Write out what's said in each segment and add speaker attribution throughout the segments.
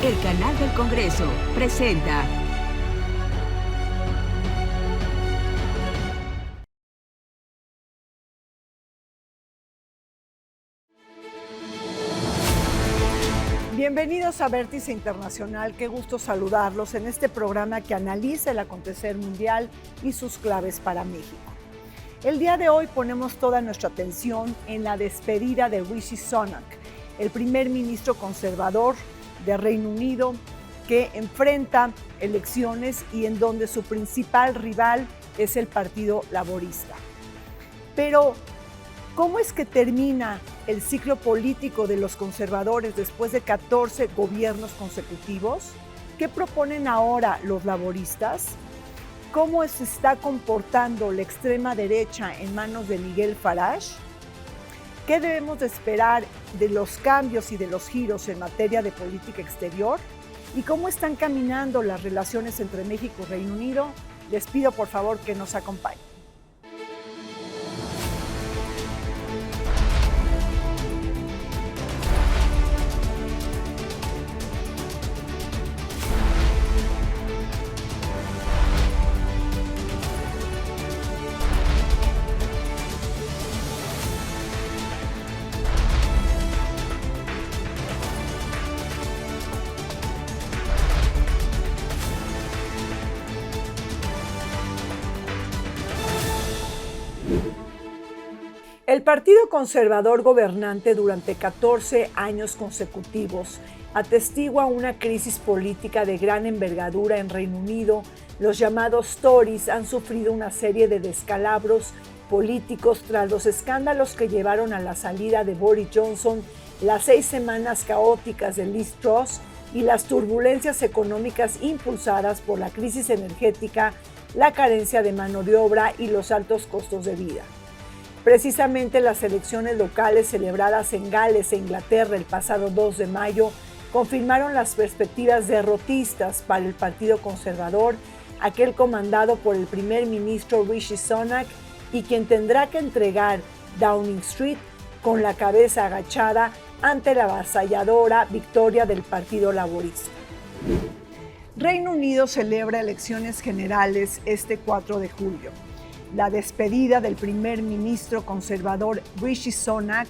Speaker 1: El canal del Congreso presenta
Speaker 2: Bienvenidos a Vértice Internacional, qué gusto saludarlos en este programa que analiza el acontecer mundial y sus claves para México. El día de hoy ponemos toda nuestra atención en la despedida de Rishi Sunak, el primer ministro conservador de Reino Unido que enfrenta elecciones y en donde su principal rival es el Partido Laborista. Pero, ¿cómo es que termina el ciclo político de los conservadores después de 14 gobiernos consecutivos? ¿Qué proponen ahora los laboristas? ¿Cómo se está comportando la extrema derecha en manos de Nigel Farage? ¿Qué debemos de esperar de los cambios y de los giros en materia de política exterior? ¿Y cómo están caminando las relaciones entre México y Reino Unido? Les pido por favor que nos acompañen. El Partido Conservador gobernante durante 14 años consecutivos atestigua una crisis política de gran envergadura en Reino Unido. Los llamados Tories han sufrido una serie de descalabros políticos tras los escándalos que llevaron a la salida de Boris Johnson, las 6 semanas caóticas de Liz Truss y las turbulencias económicas impulsadas por la crisis energética, la carencia de mano de obra y los altos costos de vida. Precisamente las elecciones locales celebradas en Gales e Inglaterra el pasado 2 de mayo confirmaron las perspectivas derrotistas para el Partido Conservador, aquel comandado por el primer ministro Rishi Sunak y quien tendrá que entregar Downing Street con la cabeza agachada ante la avasalladora victoria del Partido Laborista. Reino Unido celebra elecciones generales este 4 de julio. La despedida del primer ministro conservador Rishi Sunak,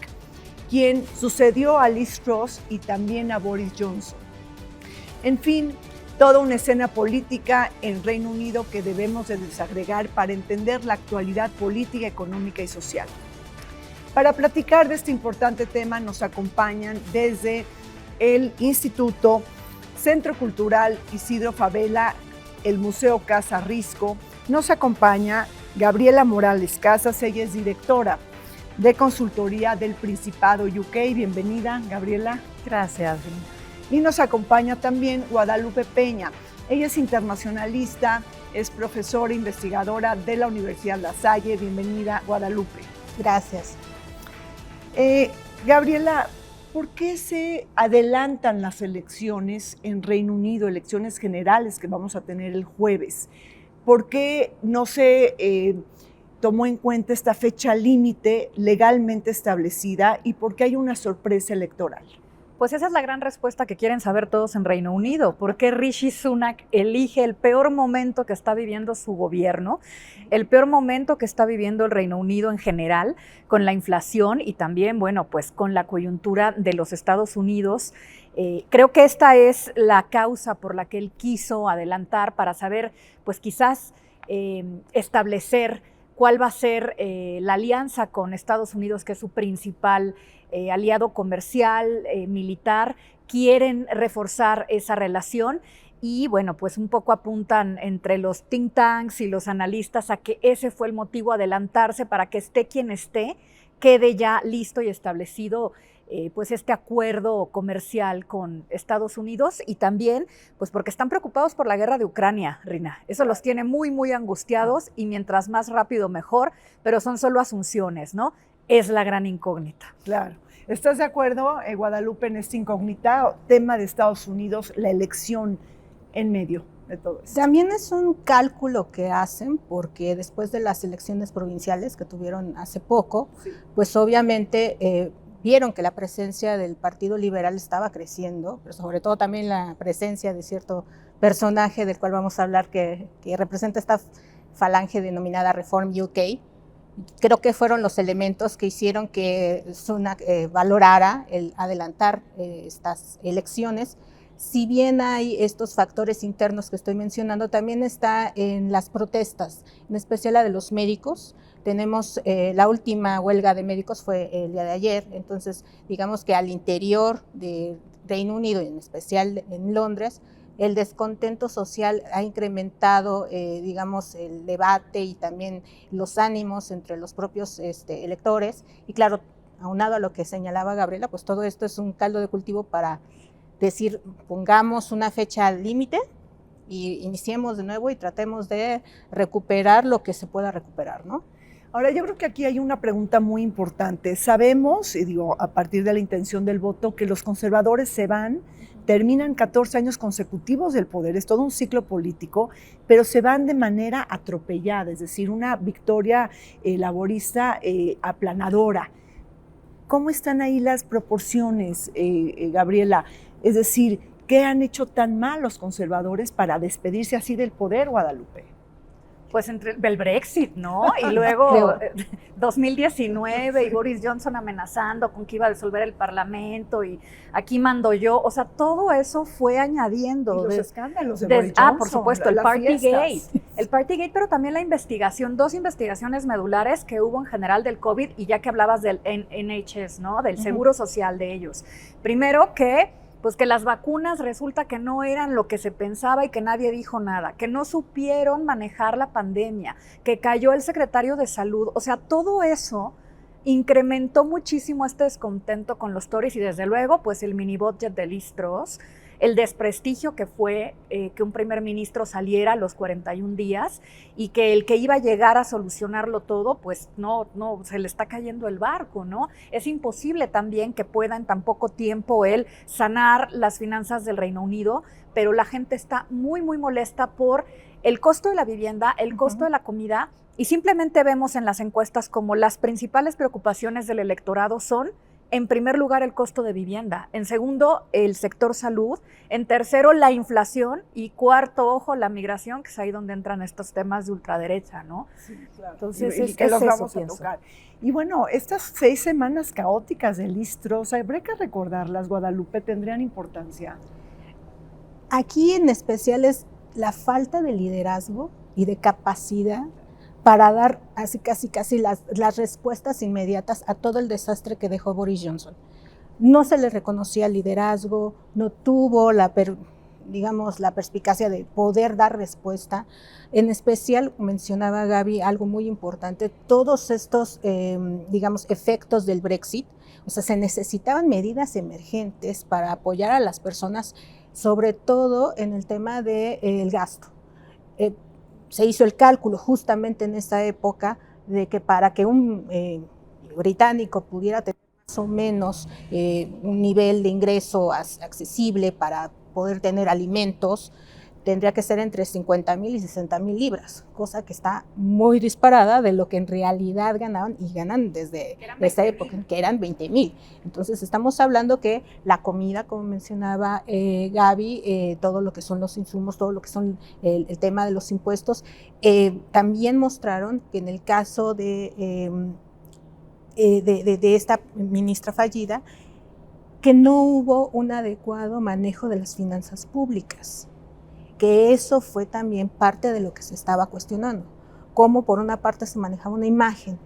Speaker 2: quien sucedió a Liz Truss y también a Boris Johnson. En fin, toda una escena política en Reino Unido que debemos de desagregar para entender la actualidad política, económica y social. Para platicar de este importante tema nos acompañan desde el Instituto Centro Cultural Isidro Fabela, el Museo Casa Risco. Nos acompaña Gabriela Morales Casas, ella es directora de consultoría del Principado UK. Bienvenida, Gabriela.
Speaker 3: Gracias.
Speaker 2: Y nos acompaña también Guadalupe Peña. Ella es internacionalista, es profesora investigadora de la Universidad La Salle. Bienvenida, Guadalupe.
Speaker 3: Gracias.
Speaker 2: Gabriela, ¿por qué se adelantan las elecciones en Reino Unido, elecciones generales que vamos a tener el jueves? ¿Por qué no se tomó en cuenta esta fecha límite legalmente establecida y por qué hay una sorpresa electoral?
Speaker 3: Pues esa es la gran respuesta que quieren saber todos en Reino Unido. ¿Por qué Rishi Sunak elige el peor momento que está viviendo su gobierno, el peor momento que está viviendo el Reino Unido en general, con la inflación y también, bueno, pues con la coyuntura de los Estados Unidos? Creo que esta es la causa por la que él quiso adelantar para saber, pues quizás establecer cuál va a ser la alianza con Estados Unidos, que es su principal aliado comercial, militar. Quieren reforzar esa relación y bueno, pues un poco apuntan entre los think tanks y los analistas a que ese fue el motivo, adelantarse para que esté quien esté, quede ya listo y establecido pues este acuerdo comercial con Estados Unidos y también pues porque están preocupados por la guerra de Ucrania, Rina. Eso los tiene muy, muy angustiados y mientras más rápido mejor, pero son solo asunciones, ¿no? Es la gran incógnita.
Speaker 2: Claro. ¿Estás de acuerdo, Guadalupe, en esta incógnita, tema de Estados Unidos, la elección en medio de todo esto?
Speaker 4: También es un cálculo que hacen porque después de las elecciones provinciales que tuvieron hace poco, sí, pues obviamente vieron que la presencia del Partido Liberal estaba creciendo, pero sobre todo también la presencia de cierto personaje del cual vamos a hablar que representa esta falange denominada Reform UK. Creo que fueron los elementos que hicieron que Sunak valorara el adelantar estas elecciones. Si bien hay estos factores internos que estoy mencionando, también está en las protestas, en especial la de los médicos. Tenemos la última huelga de médicos fue el día de ayer, entonces digamos que al interior de Reino Unido, en especial en Londres, el descontento social ha incrementado, digamos, el debate y también los ánimos entre los propios electores. Y claro, aunado a lo que señalaba Gabriela, pues todo esto es un caldo de cultivo para decir, pongamos una fecha límite y iniciemos de nuevo y tratemos de recuperar lo que se pueda recuperar, ¿no?
Speaker 2: Ahora, yo creo que aquí hay una pregunta muy importante. Sabemos, y digo, a partir de la intención del voto, que los conservadores se van, terminan 14 años consecutivos del poder, es todo un ciclo político, pero se van de manera atropellada, es decir, una victoria laborista aplanadora. ¿Cómo están ahí las proporciones, Gabriela? Es decir, ¿qué han hecho tan mal los conservadores para despedirse así del poder, Guadalupe?
Speaker 3: Pues entre el Brexit, ¿no? Y luego 2019 y Boris Johnson amenazando con que iba a disolver el Parlamento y aquí mando yo. O sea, todo eso fue añadiendo.
Speaker 2: Y los escándalos de Boris Johnson.
Speaker 3: Por supuesto, el Partygate. El Partygate, pero también la investigación, 2 investigaciones medulares que hubo en general del COVID y ya que hablabas del NHS, ¿no? Del seguro social de ellos. Primero que las vacunas resulta que no eran lo que se pensaba y que nadie dijo nada, que no supieron manejar la pandemia, que cayó el secretario de Salud. O sea, todo eso incrementó muchísimo este descontento con los Tories y desde luego, pues el mini budget de Liz Truss, el desprestigio que fue que un primer ministro saliera a los 41 días y que el que iba a llegar a solucionarlo todo, pues no, se le está cayendo el barco, ¿no? Es imposible también que pueda en tan poco tiempo él sanar las finanzas del Reino Unido, pero la gente está muy, muy molesta por el costo de la vivienda, el costo de la comida, y simplemente vemos en las encuestas como las principales preocupaciones del electorado son, en primer lugar, el costo de vivienda, en segundo, el sector salud, en tercero, la inflación y cuarto, ojo, la migración, que es ahí donde entran estos temas de ultraderecha, ¿no?
Speaker 2: Sí, claro.
Speaker 3: Entonces,
Speaker 2: y que los vamos a tocar. Y bueno, estas 6 semanas caóticas de Liz Truss, habría que recordarlas, Guadalupe, ¿tendrían importancia?
Speaker 4: Aquí en especial es la falta de liderazgo y de capacidad para dar así casi las respuestas inmediatas a todo el desastre que dejó Boris Johnson. No se le reconocía liderazgo, no tuvo la perspicacia de poder dar respuesta. En especial, mencionaba Gaby algo muy importante, todos estos, efectos del Brexit, o sea, se necesitaban medidas emergentes para apoyar a las personas, sobre todo en el tema del gasto. Se hizo el cálculo justamente en esta época de que para que un británico pudiera tener más o menos un nivel de ingreso accesible para poder tener alimentos, tendría que ser entre 50,000 y 60,000 libras, cosa que está muy disparada de lo que en realidad ganaban y ganan desde esta época, que eran 20,000. Entonces estamos hablando que la comida, como mencionaba Gaby, todo lo que son los insumos, todo lo que son el tema de los impuestos, también mostraron que en el caso de esta ministra fallida, que no hubo un adecuado manejo de las finanzas públicas, que eso fue también parte de lo que se estaba cuestionando, cómo por una parte se manejaba una imagen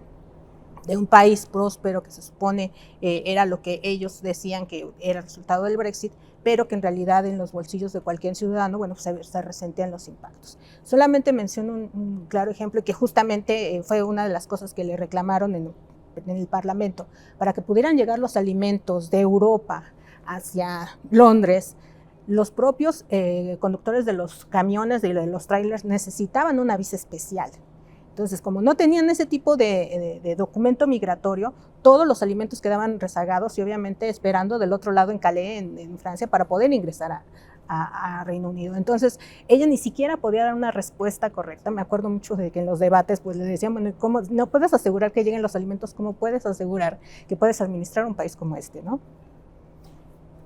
Speaker 4: de un país próspero que se supone era lo que ellos decían que era el resultado del Brexit, pero que en realidad en los bolsillos de cualquier ciudadano, bueno, se resentían los impactos. Solamente menciono un claro ejemplo que justamente fue una de las cosas que le reclamaron en el Parlamento, para que pudieran llegar los alimentos de Europa hacia Londres. Los propios conductores de los camiones, de los trailers, necesitaban una visa especial. Entonces, como no tenían ese tipo de documento migratorio, todos los alimentos quedaban rezagados y obviamente esperando del otro lado en Calais, en Francia, para poder ingresar a Reino Unido. Entonces, ella ni siquiera podía dar una respuesta correcta. Me acuerdo mucho de que en los debates pues le decían, bueno, ¿cómo no puedes asegurar que lleguen los alimentos? ¿Cómo puedes asegurar que puedes administrar un país como este, no?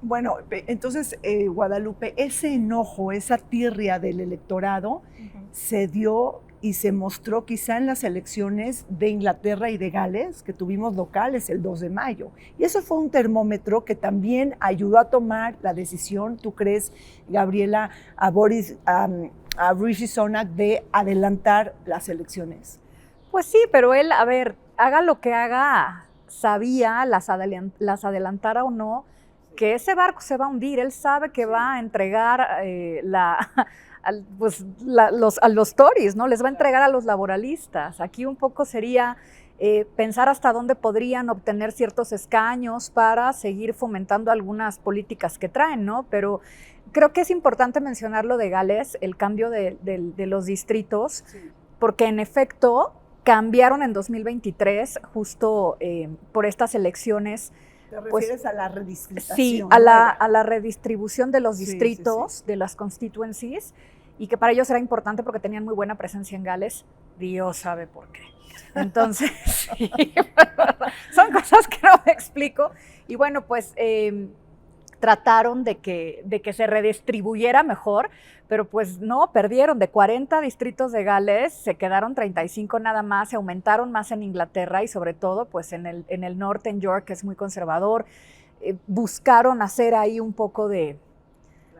Speaker 2: Bueno, entonces, Guadalupe, ese enojo, esa tirria del electorado se dio y se mostró quizá en las elecciones de Inglaterra y de Gales, que tuvimos locales el 2 de mayo. Y eso fue un termómetro que también ayudó a tomar la decisión, ¿tú crees, Gabriela, a Rishi Sunak de adelantar las elecciones?
Speaker 3: Pues sí, pero él, a ver, haga lo que haga, sabía, las adelantara o no, que ese barco se va a hundir. Él sabe que va a entregar a los Tories, ¿no? Les va a entregar a los laboralistas. Aquí un poco sería pensar hasta dónde podrían obtener ciertos escaños para seguir fomentando algunas políticas que traen, ¿no? Pero creo que es importante mencionar lo de Gales, el cambio de los distritos, porque en efecto cambiaron en 2023 justo por estas elecciones.
Speaker 2: ¿Te refieres a la redistribución?
Speaker 3: Sí, a la redistribución de los distritos, de las constituencies, y que para ellos era importante porque tenían muy buena presencia en Gales. Dios sabe por qué. Entonces, sí, son cosas que no me explico. Y bueno, pues trataron de que se redistribuyera mejor, pero pues no, perdieron. De 40 distritos de Gales, se quedaron 35 nada más, se aumentaron más en Inglaterra y sobre todo pues en el norte, en York, que es muy conservador. Buscaron hacer ahí un poco de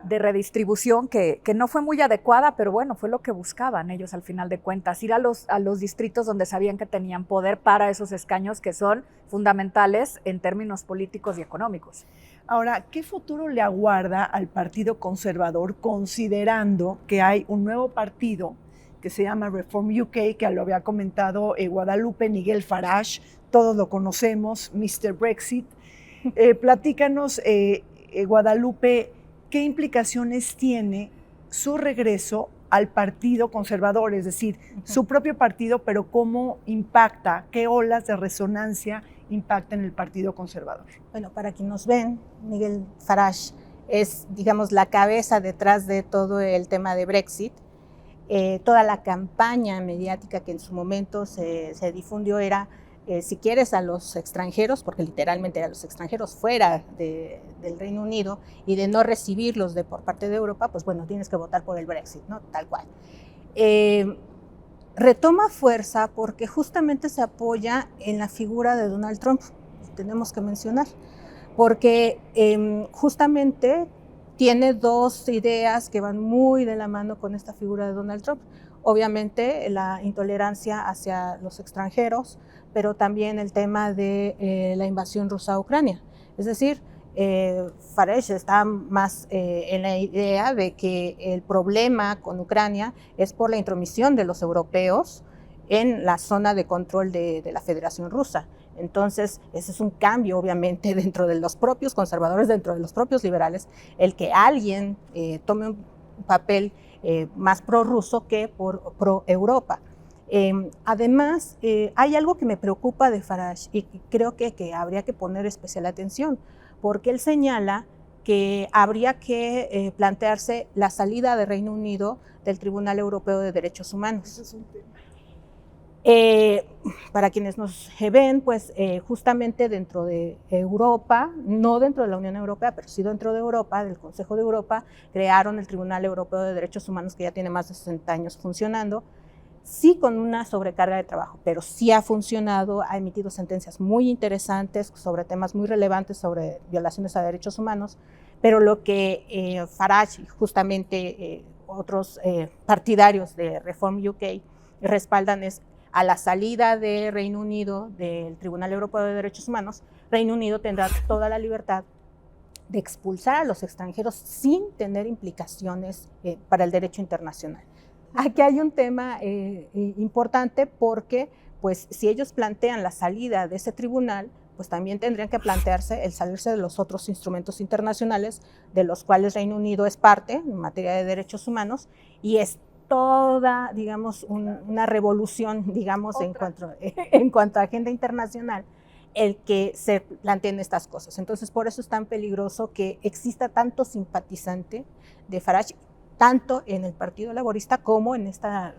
Speaker 3: redistribución que no fue muy adecuada, pero bueno, fue lo que buscaban ellos al final de cuentas, ir a los distritos donde sabían que tenían poder para esos escaños que son fundamentales en términos políticos y económicos.
Speaker 2: Ahora, ¿qué futuro le aguarda al Partido Conservador considerando que hay un nuevo partido que se llama Reform UK, que lo había comentado Guadalupe, Nigel Farage, todos lo conocemos, Mr. Brexit? Platícanos, Guadalupe, ¿qué implicaciones tiene su regreso al Partido Conservador? Es decir, su propio partido, pero ¿cómo impacta? ¿Qué olas de resonancia impacta en el Partido Conservador?
Speaker 4: Bueno, para quienes nos ven, Nigel Farage es, digamos, la cabeza detrás de todo el tema de Brexit. Toda la campaña mediática que en su momento se difundió era, si quieres a los extranjeros, porque literalmente eran los extranjeros fuera del Reino Unido, y de no recibirlos por parte de Europa, pues bueno, tienes que votar por el Brexit, ¿no? Tal cual. Retoma fuerza porque justamente se apoya en la figura de Donald Trump, tenemos que mencionar, porque justamente tiene dos ideas que van muy de la mano con esta figura de Donald Trump. Obviamente la intolerancia hacia los extranjeros, pero también el tema de la invasión rusa a Ucrania. Es decir, Farage está más en la idea de que el problema con Ucrania es por la intromisión de los europeos en la zona de control de la Federación Rusa. Entonces, ese es un cambio, obviamente, dentro de los propios conservadores, dentro de los propios liberales, el que alguien tome un papel más prorruso que pro-Europa. Además, hay algo que me preocupa de Farage y creo que habría que poner especial atención, porque él señala que habría que plantearse la salida de Reino Unido del Tribunal Europeo de Derechos Humanos.
Speaker 2: Ese es un tema.
Speaker 4: Para quienes nos ven, pues justamente dentro de Europa, no dentro de la Unión Europea, pero sí dentro de Europa, del Consejo de Europa, crearon el Tribunal Europeo de Derechos Humanos, que ya tiene más de 60 años funcionando, sí con una sobrecarga de trabajo, pero sí ha funcionado, ha emitido sentencias muy interesantes sobre temas muy relevantes sobre violaciones a derechos humanos, pero lo que Farage y justamente otros partidarios de Reform UK respaldan es a la salida de Reino Unido del Tribunal Europeo de Derechos Humanos, Reino Unido tendrá toda la libertad de expulsar a los extranjeros sin tener implicaciones para el derecho internacional. Aquí hay un tema importante porque, pues, si ellos plantean la salida de ese tribunal, pues también tendrían que plantearse el salirse de los otros instrumentos internacionales de los cuales Reino Unido es parte en materia de derechos humanos, y es toda, digamos, una revolución, digamos, en cuanto a agenda internacional, el que se planteen estas cosas. Entonces, por eso es tan peligroso que exista tanto simpatizante de Farage, tanto en el Partido Laborista como en esta,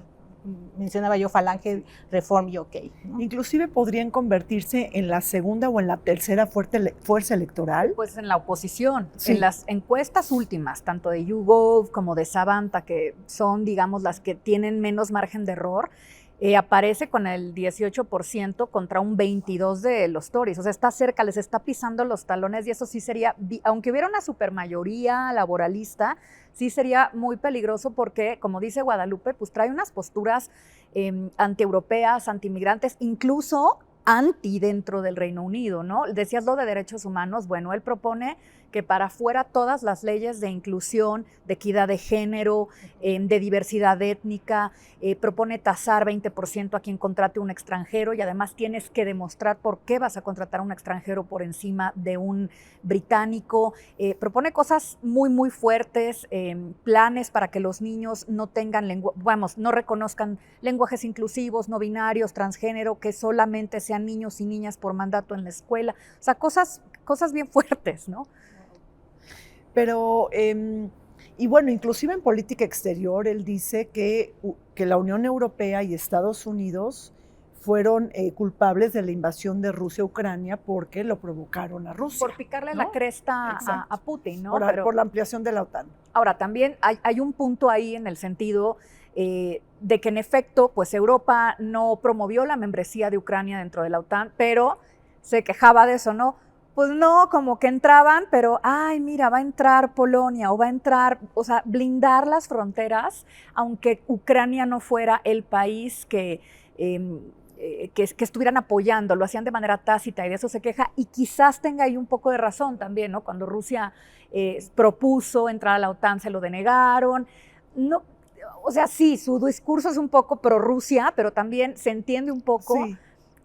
Speaker 4: mencionaba yo, Falange Reform UK, ¿no?
Speaker 2: Inclusive podrían convertirse en la segunda o en la tercera fuerza electoral.
Speaker 3: Pues en la oposición,
Speaker 2: Sí.
Speaker 3: en las encuestas últimas, tanto de YouGov como de Savanta, que son, digamos, las que tienen menos margen de error, aparece con el 18% contra un 22% de los Tories. O sea, está cerca, les está pisando los talones y eso sí sería, aunque hubiera una supermayoría laboralista, sí sería muy peligroso porque, como dice Guadalupe, pues trae unas posturas antieuropeas, antiinmigrantes, incluso anti dentro del Reino Unido, ¿no? Decías lo de derechos humanos, bueno, él propone que para fuera todas las leyes de inclusión, de equidad de género, de diversidad étnica, propone tasar 20% a quien contrate un extranjero y además tienes que demostrar por qué vas a contratar a un extranjero por encima de un británico. Propone cosas muy, muy fuertes, planes para que los niños no tengan no reconozcan lenguajes inclusivos, no binarios, transgénero, que solamente sean niños y niñas por mandato en la escuela. O sea, cosas bien fuertes, ¿no?
Speaker 2: Pero, y bueno, inclusive en política exterior, él dice que la Unión Europea y Estados Unidos fueron culpables de la invasión de Rusia a Ucrania porque lo provocaron a Rusia.
Speaker 3: Por picarle la cresta a Putin, ¿no?
Speaker 2: Por la ampliación de la OTAN.
Speaker 3: Ahora, también hay un punto ahí en el sentido de que en efecto, pues Europa no promovió la membresía de Ucrania dentro de la OTAN, pero se quejaba de eso, ¿no? Pues no, como que entraban, pero, ay, mira, va a entrar Polonia o va a entrar, o sea, blindar las fronteras, aunque Ucrania no fuera el país que estuvieran apoyando, lo hacían de manera tácita y de eso se queja, y quizás tenga ahí un poco de razón también, ¿no? Cuando Rusia propuso entrar a la OTAN, se lo denegaron. No, o sea, sí, su discurso es un poco pro Rusia, pero también se entiende un poco
Speaker 2: Sí.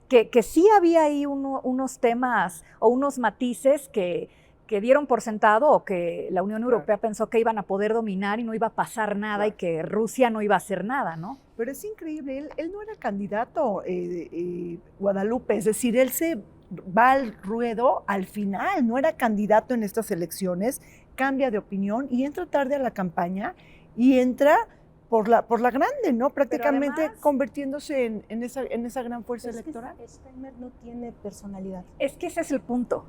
Speaker 3: que sí había ahí unos temas o unos matices que dieron por sentado o que la Unión Europea pensó que iban a poder dominar y no iba a pasar nada y que Rusia no iba a hacer nada, ¿no?
Speaker 2: Pero es increíble, él no era candidato, Guadalupe, es decir, él se va al ruedo al final, no era candidato en estas elecciones, cambia de opinión y entra tarde a la campaña y entra por la grande, ¿no? Prácticamente
Speaker 3: además,
Speaker 2: convirtiéndose en esa gran fuerza electoral.
Speaker 4: Starmer no tiene personalidad.
Speaker 3: Es que ese es el punto.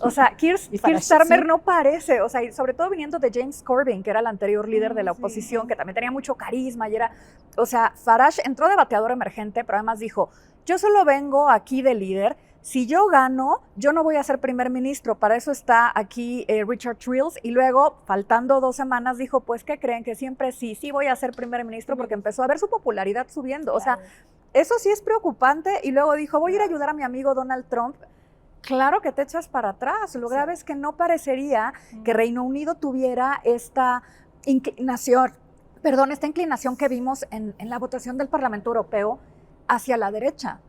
Speaker 3: O sea, Keir
Speaker 4: Farage,
Speaker 3: Starmer
Speaker 4: sí.
Speaker 3: no parece, o sea, y sobre todo viniendo de James Corbyn, que era el anterior líder de la oposición, que también tenía mucho carisma y era, o sea, Farage entró de bateador emergente, pero además dijo, yo solo vengo aquí de líder, si yo gano, yo no voy a ser primer ministro, para eso está aquí Richard Trills, y luego, faltando 2 semanas, dijo, pues, ¿qué creen? Que siempre sí voy a ser primer ministro, porque empezó a ver su popularidad subiendo, o sea, eso sí es preocupante, y luego dijo, voy a ir a ayudar a mi amigo Donald Trump. Claro que te echas para atrás. Lo grave es que no parecería que Reino Unido tuviera esta inclinación que vimos en la votación del Parlamento Europeo hacia la derecha.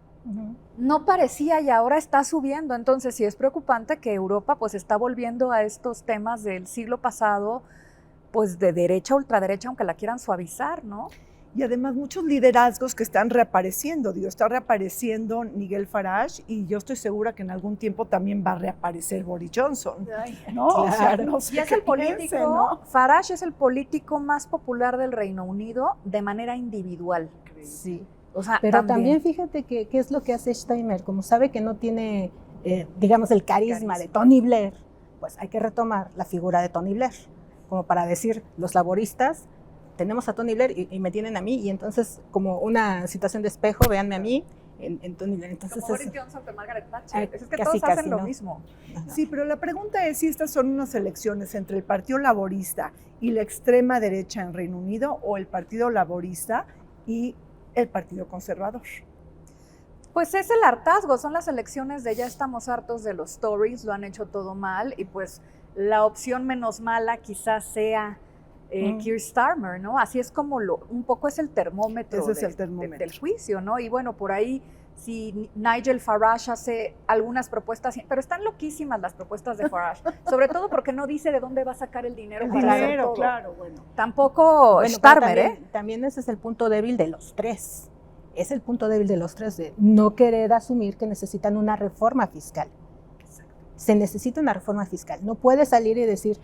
Speaker 3: No parecía y ahora está subiendo. Entonces sí es preocupante que Europa pues está volviendo a estos temas del siglo pasado, pues de derecha, ultraderecha, aunque la quieran suavizar, ¿no?
Speaker 2: Y además muchos liderazgos que están reapareciendo, está reapareciendo Nigel Farage y yo estoy segura que en algún tiempo también va a reaparecer Boris Johnson, ¿no?
Speaker 4: Claro.
Speaker 2: O sea, no sé
Speaker 3: Y es
Speaker 2: qué
Speaker 3: el político,
Speaker 2: piense, ¿no?
Speaker 3: Farage es el político más popular del Reino Unido de manera individual.
Speaker 4: Sí.
Speaker 3: O sea,
Speaker 4: Pero también fíjate que qué es lo que hace Starmer, como sabe que no tiene, digamos, el carisma de Tony Blair, pues hay que retomar la figura de Tony Blair, como para decir, los laboristas, tenemos a Tony Blair y me tienen a mí, y entonces como una situación de espejo, véanme a mí en Tony Blair. Entonces,
Speaker 3: como Boris Johnson con Margaret Thatcher. Es que
Speaker 4: casi,
Speaker 3: todos hacen
Speaker 4: casi,
Speaker 3: lo
Speaker 4: ¿no?
Speaker 3: mismo.
Speaker 2: Sí, pero la pregunta es si estas son unas elecciones entre el Partido Laborista y la extrema derecha en Reino Unido o el Partido Laborista y el Partido Conservador.
Speaker 3: Pues es el hartazgo, son las elecciones de ya estamos hartos de los Tories, lo han hecho todo mal y pues la opción menos mala quizás sea Keir Starmer, ¿no? Así es como un poco es el termómetro,
Speaker 2: Ese es el termómetro
Speaker 3: del juicio, ¿no? Y bueno, por ahí si Nigel Farage hace algunas propuestas, pero están loquísimas las propuestas de Farage, sobre todo porque no dice de dónde va a sacar el dinero para hacer todo.
Speaker 2: Claro, bueno.
Speaker 3: Tampoco
Speaker 4: bueno,
Speaker 3: Starmer,
Speaker 4: también ese es el punto débil de los tres. Es el punto débil de los tres, de no querer asumir que necesitan una reforma fiscal. Se necesita una reforma fiscal. No puede salir y decir,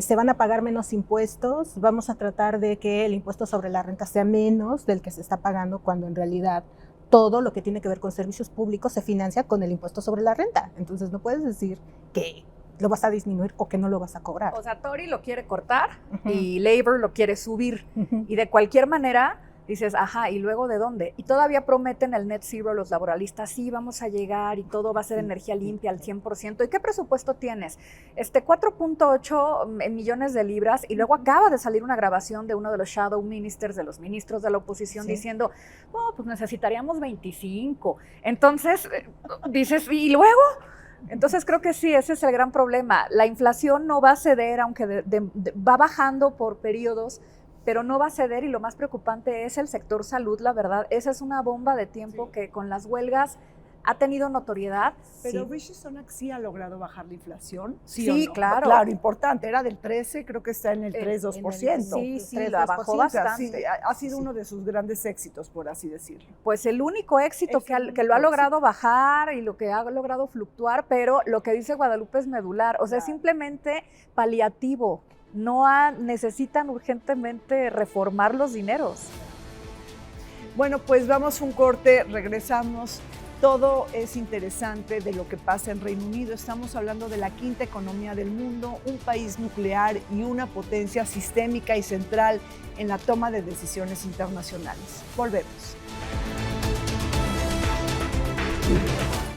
Speaker 4: se van a pagar menos impuestos, vamos a tratar de que el impuesto sobre la renta sea menos del que se está pagando, cuando en realidad todo lo que tiene que ver con servicios públicos se financia con el impuesto sobre la renta. Entonces no puedes decir que lo vas a disminuir o que no lo vas a cobrar.
Speaker 3: O sea, Tory lo quiere cortar y Labour lo quiere subir. Y de cualquier manera dices, ajá, ¿y luego de dónde? Y todavía prometen el net zero los laboralistas, sí, vamos a llegar y todo va a ser energía limpia al 100%. ¿Y qué presupuesto tienes? 4.8 millones de libras, y luego acaba de salir una grabación de uno de los shadow ministers, de los ministros de la oposición, diciendo, oh, pues necesitaríamos 25. Entonces, dices, ¿y luego? Entonces creo que sí, ese es el gran problema. La inflación no va a ceder, aunque va bajando por periodos, pero no va a ceder, y lo más preocupante es el sector salud, la verdad. Esa es una bomba de tiempo que con las huelgas ha tenido notoriedad.
Speaker 2: Pero Rishi Sunak sí ha logrado bajar la inflación.
Speaker 3: Sí,
Speaker 2: no?
Speaker 3: claro.
Speaker 2: Claro, importante. Era del 13, creo que está en el 3-2%.
Speaker 3: Sí, la bajó bastante.
Speaker 2: Sí, ha sido uno de sus grandes éxitos, por así decirlo.
Speaker 3: Pues el único éxito que lo ha logrado bajar y lo que ha logrado fluctuar, pero lo que dice Guadalupe es medular. O sea, es simplemente paliativo. No necesitan urgentemente reformar los dineros.
Speaker 2: Bueno, pues vamos a un corte, regresamos. Todo es interesante de lo que pasa en Reino Unido. Estamos hablando de la quinta economía del mundo, un país nuclear y una potencia sistémica y central en la toma de decisiones internacionales. Volvemos.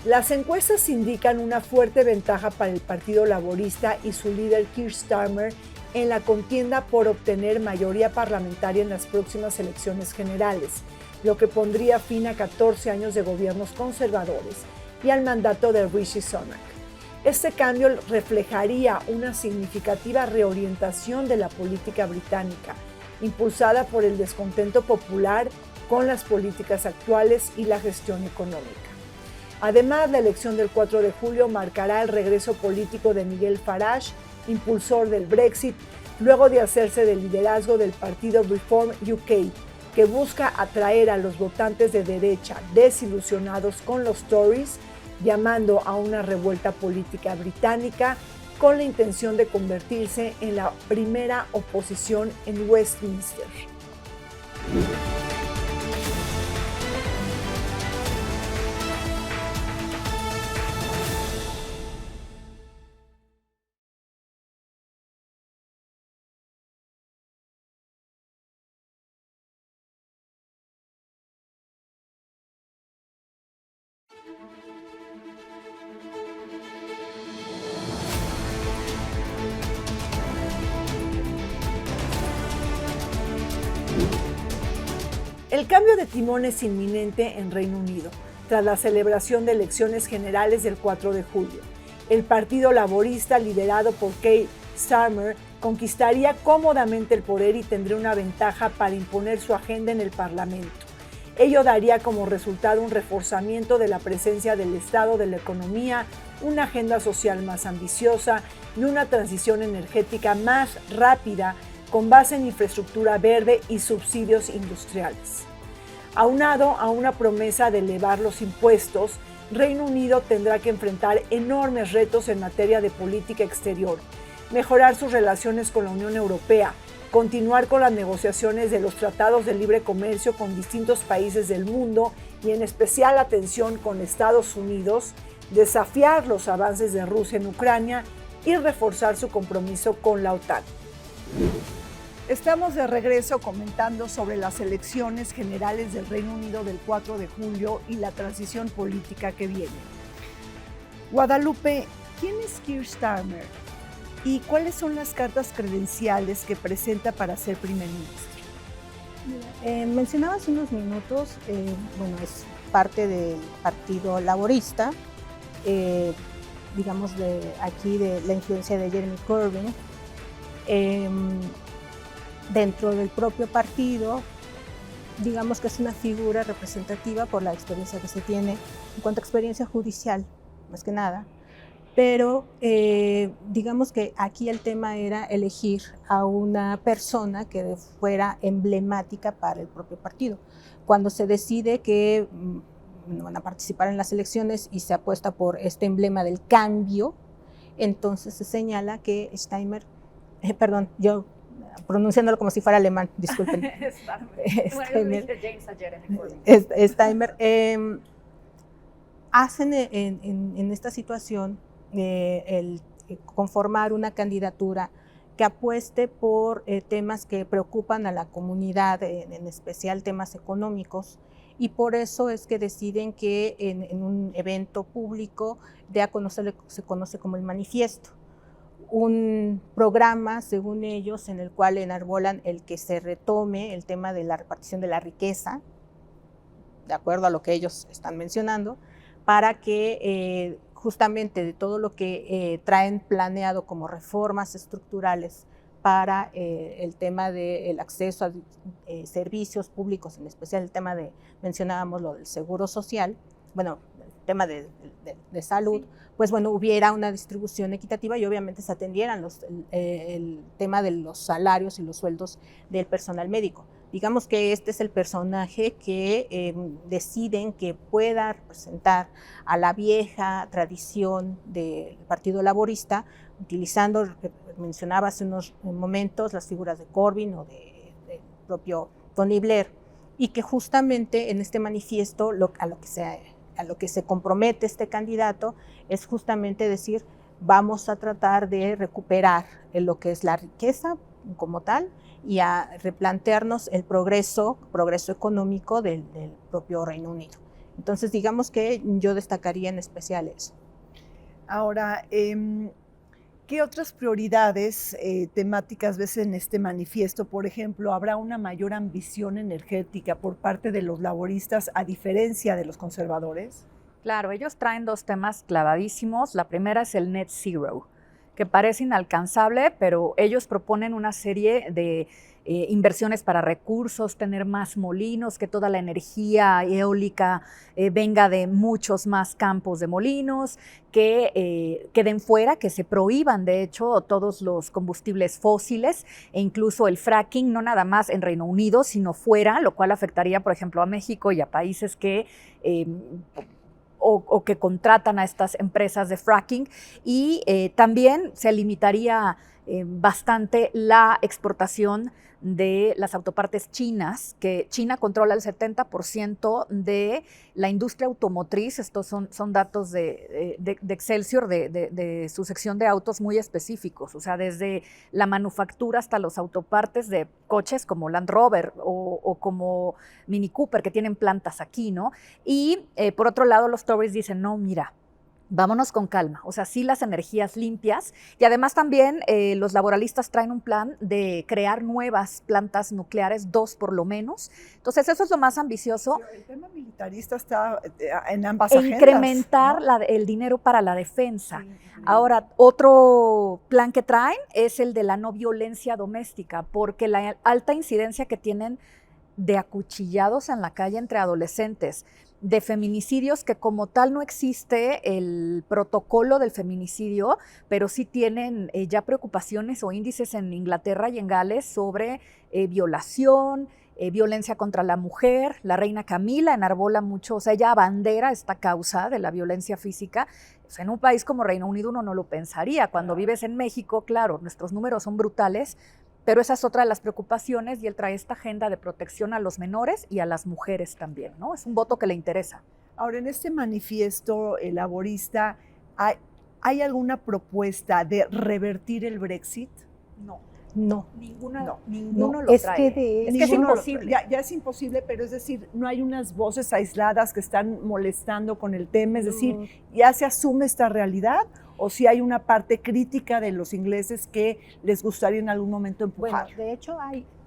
Speaker 2: Las encuestas indican una fuerte ventaja para el Partido Laborista y su líder Keir Starmer en la contienda por obtener mayoría parlamentaria en las próximas elecciones generales, lo que pondría fin a 14 años de gobiernos conservadores y al mandato de Rishi Sunak. Este cambio reflejaría una significativa reorientación de la política británica, impulsada por el descontento popular con las políticas actuales y la gestión económica. Además, la elección del 4 de julio marcará el regreso político de Nigel Farage, impulsor del Brexit, luego de hacerse del liderazgo del partido Reform UK, que busca atraer a los votantes de derecha desilusionados con los Tories, llamando a una revuelta política británica con la intención de convertirse en la primera oposición en Westminster. El cambio de timón es inminente en Reino Unido, tras la celebración de elecciones generales del 4 de julio. El Partido Laborista, liderado por Keir Starmer, conquistaría cómodamente el poder y tendría una ventaja para imponer su agenda en el Parlamento. Ello daría como resultado un reforzamiento de la presencia del Estado de la economía, una agenda social más ambiciosa y una transición energética más rápida con base en infraestructura verde y subsidios industriales. Aunado a una promesa de elevar los impuestos, Reino Unido tendrá que enfrentar enormes retos en materia de política exterior, mejorar sus relaciones con la Unión Europea, continuar con las negociaciones de los tratados de libre comercio con distintos países del mundo y en especial atención con Estados Unidos, desafiar los avances de Rusia en Ucrania y reforzar su compromiso con la OTAN. Estamos de regreso comentando sobre las elecciones generales del Reino Unido del 4 de julio y la transición política que viene. Guadalupe, ¿quién es Keir Starmer? ¿Y cuáles son las cartas credenciales que presenta para ser primer ministro?
Speaker 4: Mencionaba hace unos minutos, es parte del Partido Laborista, digamos de la influencia de Jeremy Corbyn. Dentro del propio partido, digamos que es una figura representativa por la experiencia que se tiene en cuanto a experiencia judicial, más que nada, pero digamos que aquí el tema era elegir a una persona que fuera emblemática para el propio partido. Cuando se decide que van a participar en las elecciones y se apuesta por este emblema del cambio, entonces se señala que Steinmeier, perdón, yo pronunciándolo como si fuera alemán, disculpen. Steinmeier, hacen en esta situación el conformar una candidatura que apueste por temas que preocupan a la comunidad, en especial temas económicos, y por eso es que deciden que en un evento público de a conocer se conoce como el manifiesto, un programa, según ellos, en el cual enarbolan el que se retome el tema de la repartición de la riqueza, de acuerdo a lo que ellos están mencionando, para que justamente de todo lo que traen planeado como reformas estructurales para el tema del acceso a servicios públicos, en especial el tema mencionábamos lo del seguro social, bueno, el tema de salud, sí. Pues bueno, hubiera una distribución equitativa y obviamente se atendieran el tema de los salarios y los sueldos del personal médico. Digamos que este es el personaje que deciden que pueda representar a la vieja tradición del Partido Laborista, utilizando, mencionaba hace unos momentos, las figuras de Corbyn o del propio Tony Blair, y que justamente en este manifiesto a lo que se compromete este candidato es justamente decir, vamos a tratar de recuperar lo que es la riqueza como tal y a replantearnos el progreso económico del propio Reino Unido. Entonces, digamos que yo destacaría en especial eso.
Speaker 2: Ahora, ¿qué otras prioridades temáticas ves en este manifiesto? Por ejemplo, ¿habrá una mayor ambición energética por parte de los laboristas a diferencia de los conservadores?
Speaker 3: Claro, ellos traen dos temas clavadísimos. La primera es el net zero, que parece inalcanzable, pero ellos proponen una serie de inversiones para recursos, tener más molinos, que toda la energía eólica venga de muchos más campos de molinos, que queden fuera, que se prohíban de hecho todos los combustibles fósiles e incluso el fracking, no nada más en Reino Unido, sino fuera, lo cual afectaría, por ejemplo, a México y a países que o que contratan a estas empresas de fracking, y también se limitaría bastante la exportación de las autopartes chinas, que China controla el 70% de la industria automotriz. Estos son datos de Excelsior, de su sección de autos muy específicos, o sea, desde la manufactura hasta los autopartes de coches como Land Rover o como Mini Cooper, que tienen plantas aquí, ¿no? Y por otro lado, los Tories dicen, no, mira, vámonos con calma, o sea, sí las energías limpias, y además también los laboralistas traen un plan de crear nuevas plantas nucleares, 2 por lo menos. Entonces eso es lo más ambicioso.
Speaker 2: Pero el tema militarista está en ambas agendas,
Speaker 3: incrementar,
Speaker 2: ¿no?,
Speaker 3: el dinero para la defensa.
Speaker 2: Sí.
Speaker 3: Ahora, otro plan que traen es el de la no violencia doméstica, porque la alta incidencia que tienen de acuchillados en la calle entre adolescentes, de feminicidios, que como tal no existe el protocolo del feminicidio, pero sí tienen ya preocupaciones o índices en Inglaterra y en Gales sobre violación, violencia contra la mujer. La reina Camila enarbola mucho, o sea, ella abandera esta causa de la violencia física. O sea, en un país como Reino Unido uno no lo pensaría. Cuando vives en México, claro, nuestros números son brutales, pero esa es otra de las preocupaciones, y él trae esta agenda de protección a los menores y a las mujeres también, ¿no? Es un voto que le interesa.
Speaker 2: Ahora, en este manifiesto laborista, ¿hay alguna propuesta de revertir el Brexit?
Speaker 3: No.
Speaker 4: No.
Speaker 3: Ninguno lo trae. Es que es imposible.
Speaker 2: Ya es imposible, pero es decir, no hay unas voces aisladas que están molestando con el tema, es decir, ¿ya se asume esta realidad? ¿O si hay una parte crítica de los ingleses que les gustaría en algún momento empujar?
Speaker 4: Bueno, de hecho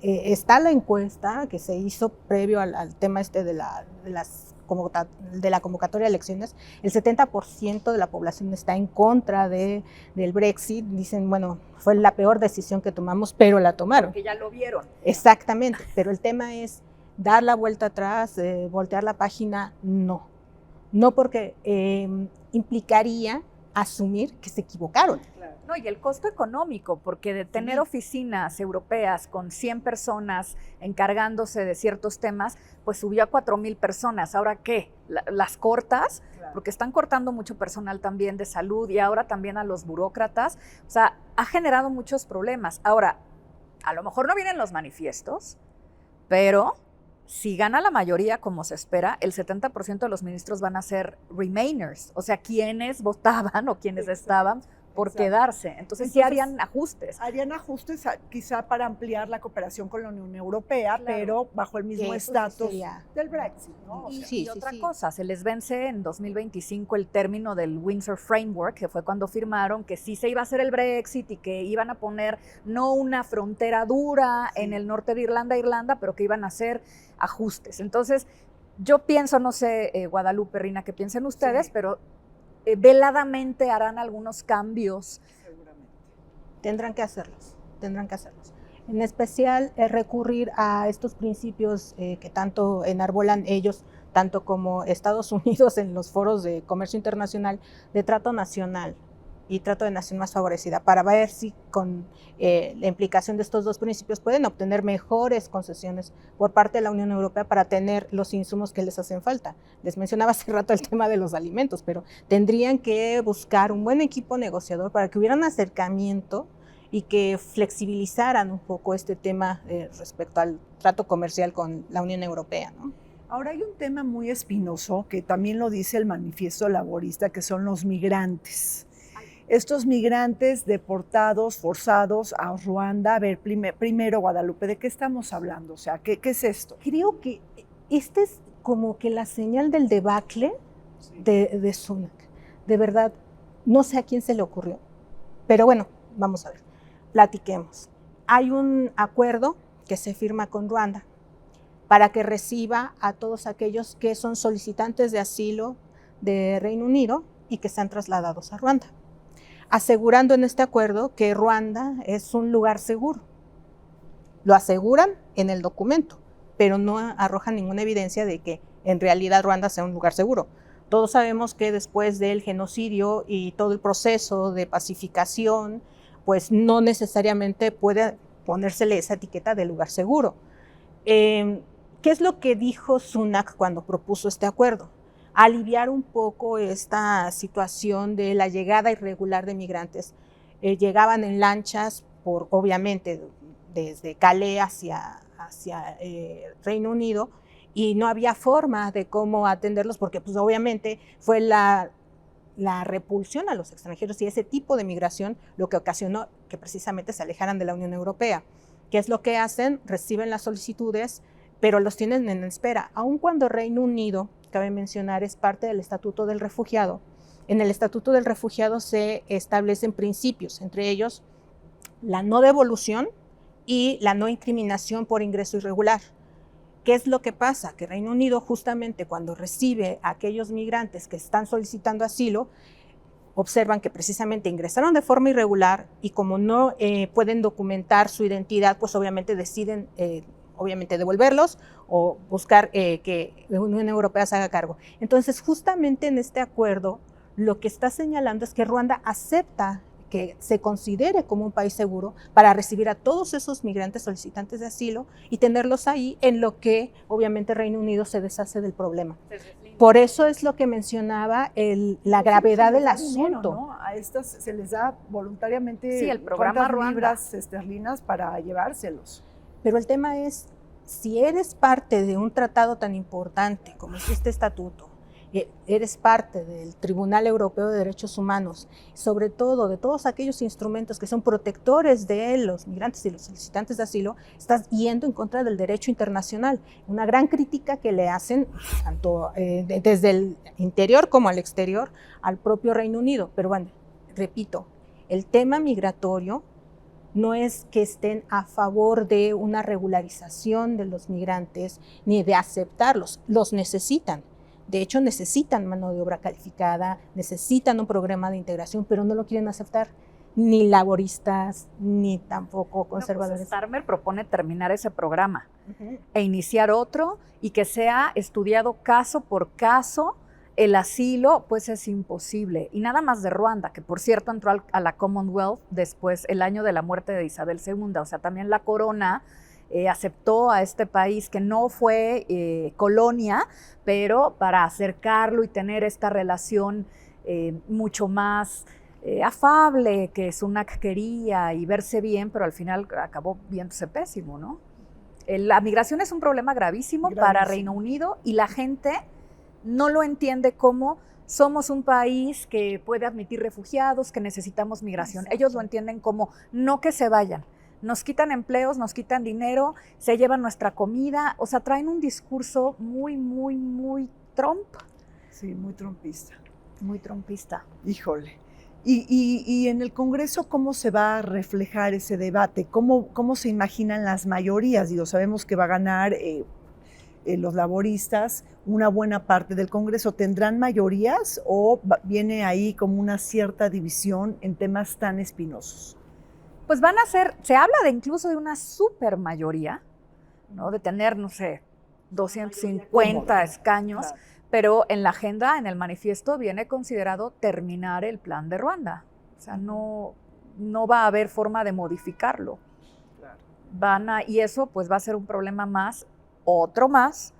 Speaker 4: está la encuesta que se hizo previo al tema de la convocatoria de elecciones. El 70% de la población está en contra del Brexit. Dicen, bueno, fue la peor decisión que tomamos, pero la tomaron.
Speaker 3: Porque ya lo vieron.
Speaker 4: Exactamente, pero el tema es dar la vuelta atrás, voltear la página, no. No, porque implicaría asumir que se equivocaron.
Speaker 3: No, y el costo económico, porque de tener oficinas europeas con 100 personas encargándose de ciertos temas, pues subió a 4,000 personas. ¿Ahora qué? ¿Las cortas? Porque están cortando mucho personal también de salud y ahora también a los burócratas. O sea, ha generado muchos problemas. Ahora, a lo mejor no vienen los manifiestos, pero si gana la mayoría como se espera, el 70% de los ministros van a ser remainers, o sea, quienes votaban o quienes estaban por quedarse. Entonces sí harían ajustes.
Speaker 2: Harían ajustes quizá para ampliar la cooperación con la Unión Europea, pero bajo el mismo estatus del Brexit, ¿no?
Speaker 3: Y otra cosa, se les vence en 2025 el término del Windsor Framework, que fue cuando firmaron que sí se iba a hacer el Brexit y que iban a poner no una frontera dura en el norte de Irlanda, pero que iban a hacer ajustes. Entonces, yo pienso, no sé, Guadalupe, Rina, qué piensen ustedes, pero veladamente harán algunos cambios.
Speaker 4: Seguramente. Tendrán que hacerlos. En especial, recurrir a estos principios que tanto enarbolan ellos, tanto como Estados Unidos en los foros de comercio internacional, de trato nacional y trato de nación más favorecida, para ver si con la implicación de estos dos principios pueden obtener mejores concesiones por parte de la Unión Europea para tener los insumos que les hacen falta. Les mencionaba hace rato el tema de los alimentos, pero tendrían que buscar un buen equipo negociador para que hubiera un acercamiento y que flexibilizaran un poco este tema respecto al trato comercial con la Unión Europea, ¿no?
Speaker 2: Ahora hay un tema muy espinoso que también lo dice el manifiesto laborista, que son los migrantes. Estos migrantes deportados, forzados a Ruanda. A ver, primero, Guadalupe, ¿de qué estamos hablando? O sea, ¿qué es esto?
Speaker 4: Creo que esta es como que la señal del debacle de Sunak. De verdad, no sé a quién se le ocurrió, pero bueno, vamos a ver, platiquemos. Hay un acuerdo que se firma con Ruanda para que reciba a todos aquellos que son solicitantes de asilo de Reino Unido y que sean trasladados a Ruanda, asegurando en este acuerdo que Ruanda es un lugar seguro. Lo aseguran en el documento, pero no arrojan ninguna evidencia de que en realidad Ruanda sea un lugar seguro. Todos sabemos que después del genocidio y todo el proceso de pacificación, pues no necesariamente puede ponérsele esa etiqueta de lugar seguro. ¿Qué es lo que dijo Sunak cuando propuso este acuerdo? Aliviar un poco esta situación de la llegada irregular de migrantes. Llegaban en lanchas, obviamente desde Calais hacia Reino Unido, y no había forma de cómo atenderlos porque pues obviamente fue la repulsión a los extranjeros y ese tipo de migración lo que ocasionó que precisamente se alejaran de la Unión Europea. ¿Qué es lo que hacen? Reciben las solicitudes, pero los tienen en espera, aun cuando Reino Unido, cabe mencionar, es parte del Estatuto del Refugiado. En el Estatuto del Refugiado se establecen principios, entre ellos la no devolución y la no incriminación por ingreso irregular. ¿Qué es lo que pasa? Que Reino Unido, justamente cuando recibe a aquellos migrantes que están solicitando asilo, observan que precisamente ingresaron de forma irregular y como no pueden documentar su identidad, pues obviamente deciden devolverlos o buscar que la Unión Europea se haga cargo. Entonces, justamente en este acuerdo, lo que está señalando es que Ruanda acepta que se considere como un país seguro para recibir a todos esos migrantes solicitantes de asilo y tenerlos ahí en lo que obviamente Reino Unido se deshace del problema. Por eso es lo que mencionaba la gravedad del asunto.
Speaker 2: ¿No? A estas se les da voluntariamente
Speaker 3: el programa Ruanda,
Speaker 2: libras esterlinas para llevárselos.
Speaker 4: Pero el tema es, si eres parte de un tratado tan importante como es este estatuto, eres parte del Tribunal Europeo de Derechos Humanos, sobre todo de todos aquellos instrumentos que son protectores de los migrantes y los solicitantes de asilo, estás yendo en contra del derecho internacional. Una gran crítica que le hacen, tanto desde el interior como al exterior, al propio Reino Unido. Pero bueno, repito, el tema migratorio no es que estén a favor de una regularización de los migrantes ni de aceptarlos, los necesitan. De hecho, necesitan mano de obra calificada, necesitan un programa de integración, pero no lo quieren aceptar ni laboristas, ni tampoco conservadores.
Speaker 3: Pues Starmer propone terminar ese programa e iniciar otro y que sea estudiado caso por caso el asilo, pues es imposible. Y nada más de Ruanda, que por cierto entró a la Commonwealth después, el año de la muerte de Isabel II. O sea, también la corona aceptó a este país que no fue colonia, pero para acercarlo y tener esta relación mucho más afable que Sunak quería y verse bien, pero al final acabó viéndose pésimo, ¿no? La migración es un problema gravísimo para Reino Unido y la gente no lo entiende como somos un país que puede admitir refugiados, que necesitamos migración.
Speaker 2: Exacto.
Speaker 3: Ellos lo entienden como no que se vayan. Nos quitan empleos, nos quitan dinero, se llevan nuestra comida. O sea, traen un discurso muy, muy, muy Trump.
Speaker 2: Sí, muy trumpista.
Speaker 3: Muy trumpista.
Speaker 2: Híjole. Y en el Congreso, ¿cómo se va a reflejar ese debate? ¿Cómo se imaginan las mayorías? Digo, sabemos que va a ganar los laboristas una buena parte del Congreso. ¿Tendrán mayorías o viene ahí como una cierta división en temas tan espinosos?
Speaker 3: Pues van a ser, se habla de incluso de una super mayoría, ¿no? De tener, no sé, 250 escaños. Claro. Pero en la agenda, en el manifiesto, viene considerado terminar el plan de Ruanda. O sea, no va a haber forma de modificarlo. Claro. Y eso pues va a ser un problema más, otro más,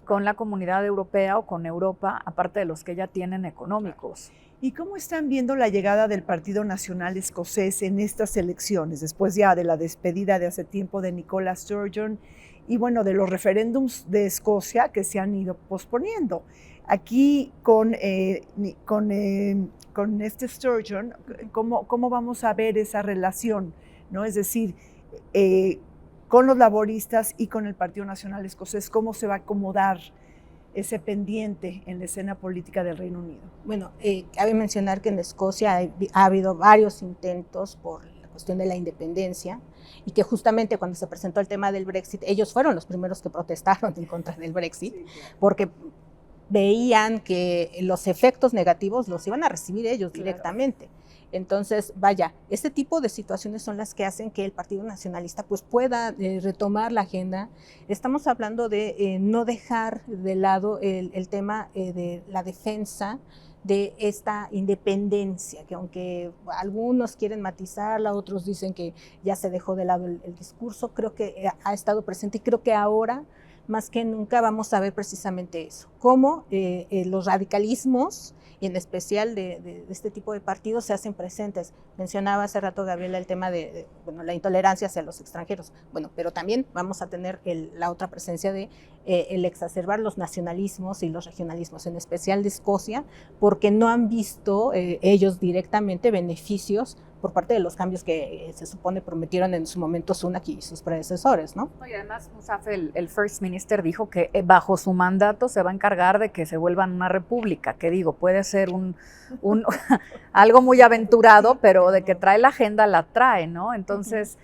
Speaker 3: con la comunidad europea o con Europa, aparte de los que ya tienen económicos.
Speaker 2: ¿Y cómo están viendo la llegada del Partido Nacional Escocés en estas elecciones, después ya de la despedida de hace tiempo de Nicola Sturgeon y bueno, de los referéndums de Escocia que se han ido posponiendo? Aquí con este Sturgeon, ¿cómo vamos a ver esa relación, ¿no? Es decir, con los laboristas y con el Partido Nacional Escocés, ¿cómo se va a acomodar ese pendiente en la escena política del Reino Unido?
Speaker 4: Bueno, cabe mencionar que en Escocia ha habido varios intentos por la cuestión de la independencia y que justamente cuando se presentó el tema del Brexit, ellos fueron los primeros que protestaron en contra del Brexit, sí, claro, porque veían que los efectos negativos los iban a recibir ellos directamente. Entonces, vaya, este tipo de situaciones son las que hacen que el Partido Nacionalista pues, pueda retomar la agenda. Estamos hablando de no dejar de lado el tema de la defensa de esta independencia, que aunque algunos quieren matizarla, otros dicen que ya se dejó de lado el discurso, creo que ha estado presente y creo que ahora más que nunca vamos a ver precisamente eso, cómo los radicalismos y en especial de este tipo de partidos se hacen presentes. Mencionaba hace rato, Gabriela, el tema de la intolerancia hacia los extranjeros. Bueno, pero también vamos a tener la otra presencia de el exacerbar los nacionalismos y los regionalismos, en especial de Escocia, porque no han visto ellos directamente beneficios por parte de los cambios que se supone prometieron en su momento Sunak y sus predecesores, ¿no?
Speaker 3: Y además, Musaf, el First Minister, dijo que bajo su mandato se va a encargar de que se vuelvan una república, que digo, puede ser algo muy aventurado, pero de que trae la agenda, la trae, ¿no? Entonces,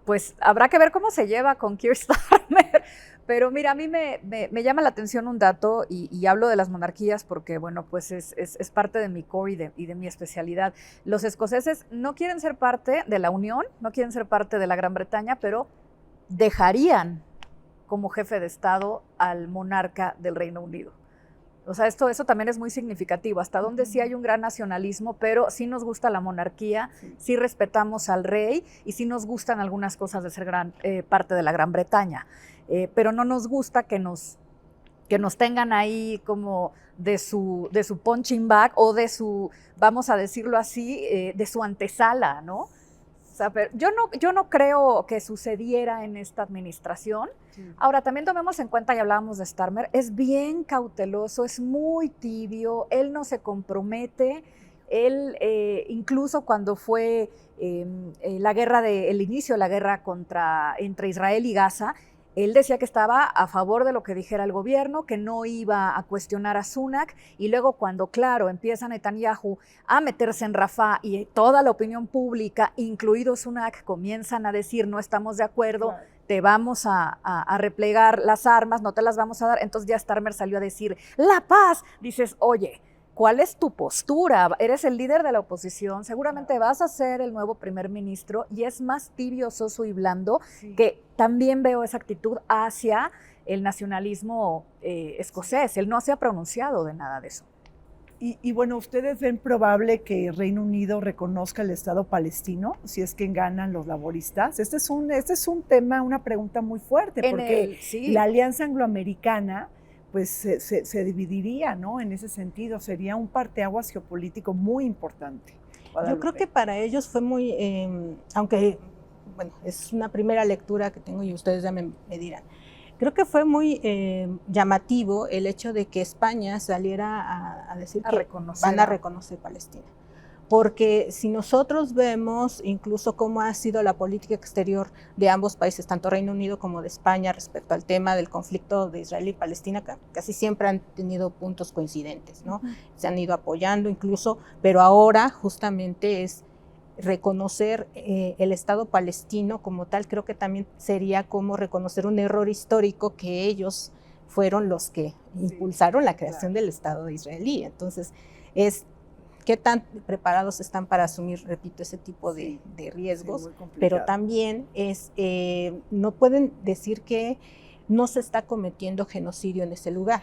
Speaker 3: pues habrá que ver cómo se lleva con Keir Starmer. Pero mira, a mí me llama la atención un dato, y hablo de las monarquías porque, bueno, pues es parte de mi core y de mi especialidad. Los escoceses no quieren ser parte de la Unión, no quieren ser parte de la Gran Bretaña, pero dejarían como jefe de Estado al monarca del Reino Unido. O sea, eso también es muy significativo, hasta donde sí hay un gran nacionalismo, pero sí nos gusta la monarquía, sí respetamos al rey y sí nos gustan algunas cosas de ser parte de la Gran Bretaña. Pero no nos gusta que nos tengan ahí como de su punching bag o de su, vamos a decirlo así, de su antesala, ¿no? O sea, pero yo no creo que sucediera en esta administración. Sí. Ahora, también tomemos en cuenta, y hablábamos de Starmer, es bien cauteloso, es muy tibio, él no se compromete. Él, incluso cuando fue el inicio de la guerra entre Israel y Gaza, él decía que estaba a favor de lo que dijera el gobierno, que no iba a cuestionar a Sunak, y luego cuando, claro, empieza Netanyahu a meterse en Rafah y toda la opinión pública, incluido Sunak, comienzan a decir no estamos de acuerdo, claro, te vamos a replegar las armas, no te las vamos a dar. Entonces ya Starmer salió a decir la paz. Dices, oye, ¿cuál es tu postura? Eres el líder de la oposición, seguramente vas a ser el nuevo primer ministro, y es más tibio, soso y blando, sí, que también veo esa actitud hacia el nacionalismo escocés. Él no se ha pronunciado de nada de eso.
Speaker 2: Y bueno, ¿ustedes ven probable que el Reino Unido reconozca el Estado palestino si es que ganan los laboristas? Este es un tema, una pregunta muy fuerte, porque la alianza angloamericana pues se dividiría, ¿no? En ese sentido, sería un parteaguas geopolítico muy importante. Guadalupe.
Speaker 4: Yo creo que para ellos fue muy, aunque, bueno, es una primera lectura que tengo y ustedes ya me dirán. Creo que fue muy llamativo el hecho de que España saliera a decir que van a reconocer Palestina. Porque si nosotros vemos incluso cómo ha sido la política exterior de ambos países, tanto Reino Unido como de España, respecto al tema del conflicto de Israel y Palestina, casi siempre han tenido puntos coincidentes, ¿no? Se han ido apoyando incluso, pero ahora justamente es reconocer el Estado palestino como tal. Creo que también sería como reconocer un error histórico, que ellos fueron los que impulsaron la creación del Estado israelí. Entonces, qué tan preparados están para asumir, repito, ese tipo de riesgos, pero también no pueden decir que no se está cometiendo genocidio en ese lugar.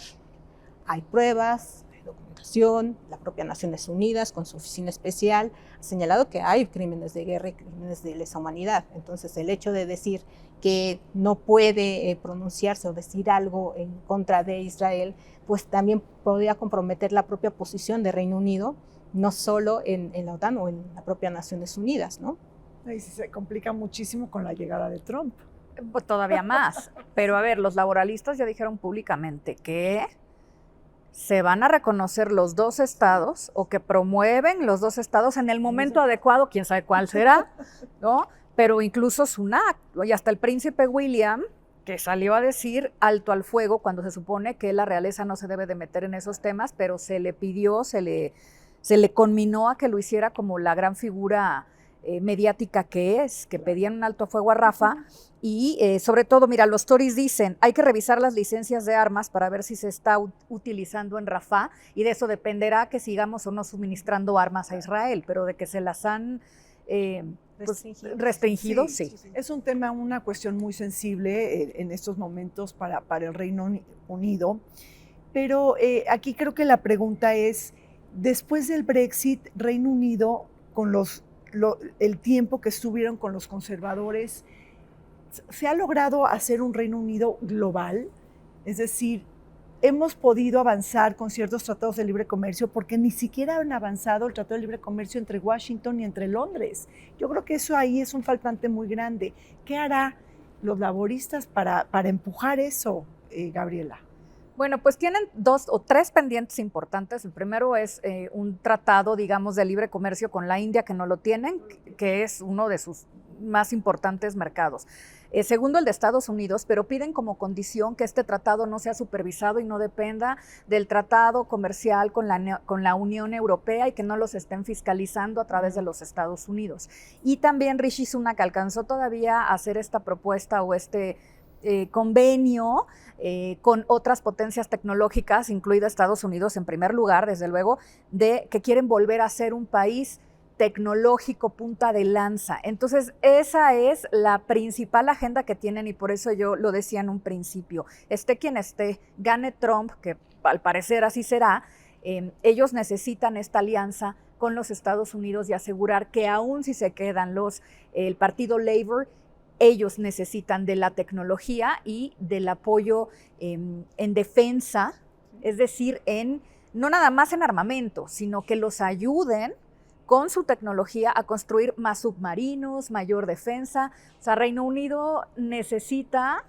Speaker 4: Hay pruebas, documentación, la propia Naciones Unidas con su oficina especial ha señalado que hay crímenes de guerra y crímenes de lesa humanidad. Entonces, el hecho de decir que no puede pronunciarse o decir algo en contra de Israel, pues también podría comprometer la propia posición de Reino Unido, no solo en la OTAN o en la propia Naciones Unidas, ¿no?
Speaker 2: Y se complica muchísimo con la llegada de Trump.
Speaker 3: Pues todavía más. Pero a ver, los laboralistas ya dijeron públicamente que se van a reconocer los dos estados, o que promueven los dos estados en el momento adecuado, quién sabe cuál será, ¿no? Pero incluso Sunak y hasta el príncipe William, que salió a decir alto al fuego cuando se supone que la realeza no se debe de meter en esos temas, pero se le pidió, se le conminó a que lo hiciera como la gran figura mediática que es, que pedían un alto fuego a Rafah. Y sobre todo, mira, los Tories dicen, hay que revisar las licencias de armas para ver si se está utilizando en Rafah, y de eso dependerá que sigamos o no suministrando armas a Israel, pero de que se las han restringido, sí.
Speaker 2: Es un tema, una cuestión muy sensible en estos momentos para el Reino Unido, pero aquí creo que la pregunta es, después del Brexit, Reino Unido, con el tiempo que estuvieron con los conservadores, ¿se ha logrado hacer un Reino Unido global? Es decir, hemos podido avanzar con ciertos tratados de libre comercio, porque ni siquiera han avanzado el Tratado de Libre Comercio entre Washington y entre Londres. Yo creo que eso ahí es un faltante muy grande. ¿Qué hará los laboristas para empujar eso, Gabriela?
Speaker 3: Bueno, pues tienen 2 o 3 pendientes importantes. El primero es un tratado, digamos, de libre comercio con la India, que no lo tienen, que es uno de sus más importantes mercados. Segundo, el de Estados Unidos, pero piden como condición que este tratado no sea supervisado y no dependa del tratado comercial con la Unión Europea, y que no los estén fiscalizando a través de los Estados Unidos. Y también Rishi Sunak alcanzó todavía a hacer esta propuesta o convenio con otras potencias tecnológicas, incluida Estados Unidos en primer lugar, desde luego, de que quieren volver a ser un país tecnológico punta de lanza. Entonces, esa es la principal agenda que tienen, y por eso yo lo decía en un principio, esté quien esté, gane Trump, que al parecer así será, ellos necesitan esta alianza con los Estados Unidos y asegurar que aún si se quedan el partido Labour, ellos necesitan de la tecnología y del apoyo en defensa, es decir, no nada más en armamento, sino que los ayuden con su tecnología a construir más submarinos, mayor defensa. O sea, Reino Unido necesita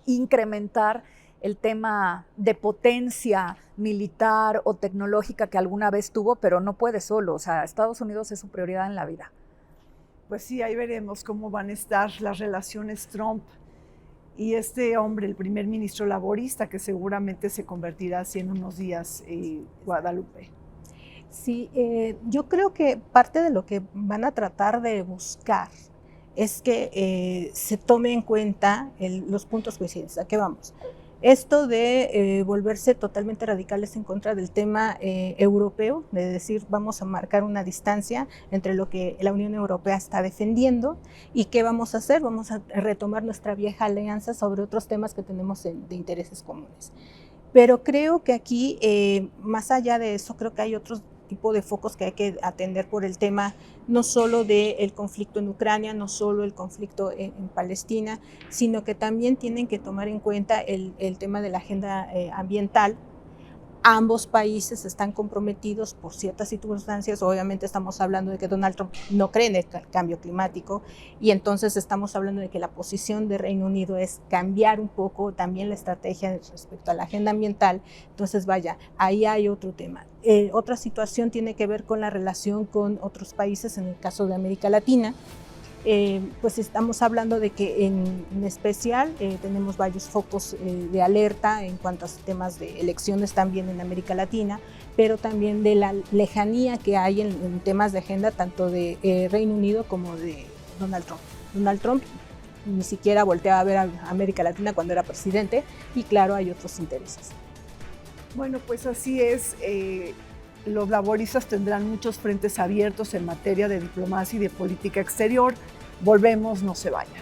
Speaker 3: incrementar el tema de potencia militar o tecnológica que alguna vez tuvo, pero no puede solo. O sea, Estados Unidos es su prioridad en la vida.
Speaker 2: Pues sí, ahí veremos cómo van a estar las relaciones Trump y este hombre, el primer ministro laborista, que seguramente se convertirá así en unos días, Guadalupe.
Speaker 4: Sí, yo creo que parte de lo que van a tratar de buscar es que se tome en cuenta los puntos coincidentes. ¿A qué vamos? Esto de volverse totalmente radicales en contra del tema europeo, de decir vamos a marcar una distancia entre lo que la Unión Europea está defendiendo y qué vamos a hacer, vamos a retomar nuestra vieja alianza sobre otros temas que tenemos de intereses comunes. Pero creo que aquí, más allá de eso, creo que hay otros tipo de focos que hay que atender por el tema no solo del conflicto en Ucrania, no solo el conflicto en Palestina, sino que también tienen que tomar en cuenta el tema de la agenda ambiental. Ambos países están comprometidos por ciertas circunstancias. Obviamente estamos hablando de que Donald Trump no cree en el cambio climático y entonces estamos hablando de que la posición de Reino Unido es cambiar un poco también la estrategia respecto a la agenda ambiental. Entonces vaya, ahí hay otro tema. Otra situación tiene que ver con la relación con otros países, en el caso de América Latina. Pues estamos hablando de que en especial tenemos varios focos de alerta en cuanto a temas de elecciones también en América Latina, pero también de la lejanía que hay en temas de agenda tanto de Reino Unido como de Donald Trump. Donald Trump ni siquiera volteaba a ver a América Latina cuando era presidente y claro, hay otros intereses.
Speaker 2: Bueno, pues así es. Los laboristas tendrán muchos frentes abiertos en materia de diplomacia y de política exterior. Volvemos, no se vayan.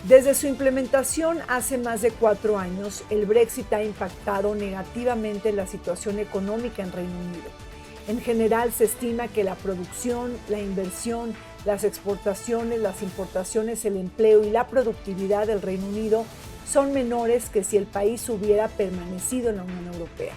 Speaker 2: Desde su implementación hace más de 4 años, el Brexit ha impactado negativamente la situación económica en Reino Unido. En general, se estima que la producción, la inversión, las exportaciones, las importaciones, el empleo y la productividad del Reino Unido son menores que si el país hubiera permanecido en la Unión Europea.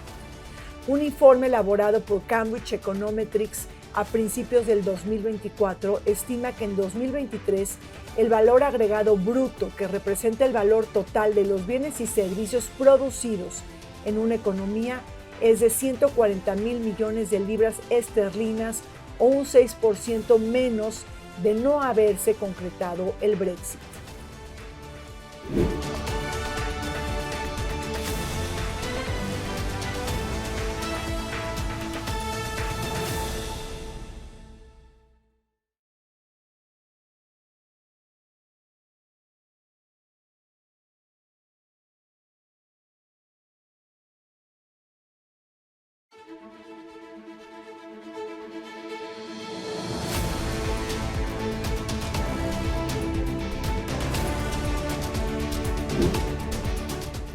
Speaker 2: Un informe elaborado por Cambridge Econometrics a principios del 2024 estima que en 2023 el valor agregado bruto, que representa el valor total de los bienes y servicios producidos en una economía, es de 140,000 millones de libras esterlinas o un 6% menos de no haberse concretado el Brexit.